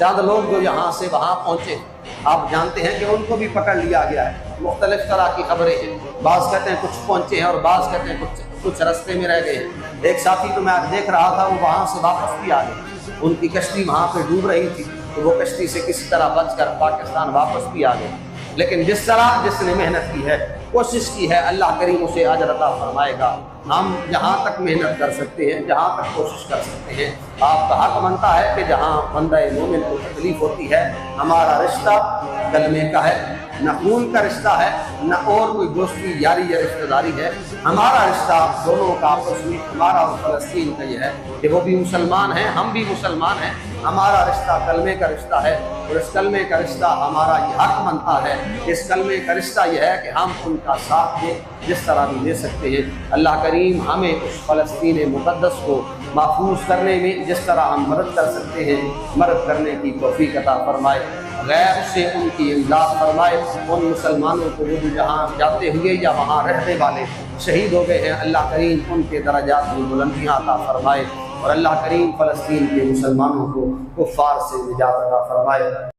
چند لوگ جو یہاں سے وہاں پہنچے، آپ جانتے ہیں کہ ان کو بھی پکڑ لیا گیا ہے، مختلف طرح کی خبریں ہیں، بعض کہتے ہیں کچھ پہنچے ہیں اور بعض کہتے ہیں کچھ رستے میں رہ گئے ہیں۔ ایک ساتھی تو میں آج دیکھ رہا تھا وہ وہاں سے واپس بھی آ گئے، ان کی کشتی وہاں پہ ڈوب رہی تھی تو وہ کشتی سے کسی طرح بچ کر پاکستان واپس بھی آ گئے۔ لیکن جس طرح جس نے محنت کی ہے، کوشش کی ہے، اللہ کریم اسے اجر عطا فرمائے گا۔ ہم جہاں تک محنت کر سکتے ہیں، جہاں تک کوشش کر سکتے ہیں، آپ کا حق بنتا ہے کہ جہاں بندہ مومن کو تکلیف ہوتی ہے، ہمارا رشتہ کلمے کا ہے، نہ خون کا رشتہ ہے، نہ اور کوئی دوستی یاری یا رشتہ داری ہے، ہمارا رشتہ دونوں کا آپس میں، ہمارا اور فلسطین کا یہ ہے کہ وہ بھی مسلمان ہیں، ہم بھی مسلمان ہیں، ہمارا رشتہ کلمے کا رشتہ ہے، اور اس کلمے کا رشتہ ہمارا یہ حق بنتا ہے، اس کلمے کا رشتہ یہ ہے کہ ہم ان کا ساتھ دیں جس طرح بھی دے سکتے ہیں۔ اللہ کریم ہمیں اس فلسطین مقدس کو محفوظ کرنے میں جس طرح ہم مدد کر سکتے ہیں مدد کرنے کی توفیق عطا فرمائے، غیر سے ان کی امداد فرمائے۔ ان مسلمانوں کو وہ جہاں جاتے ہوئے یا وہاں رہنے والے شہید ہو گئے ہیں، اللہ کریم ان کے درجات میں بلندیاں عطا فرمائے، اور اللہ کریم فلسطین کے مسلمانوں کو کفار سے نجات عطا فرمائے۔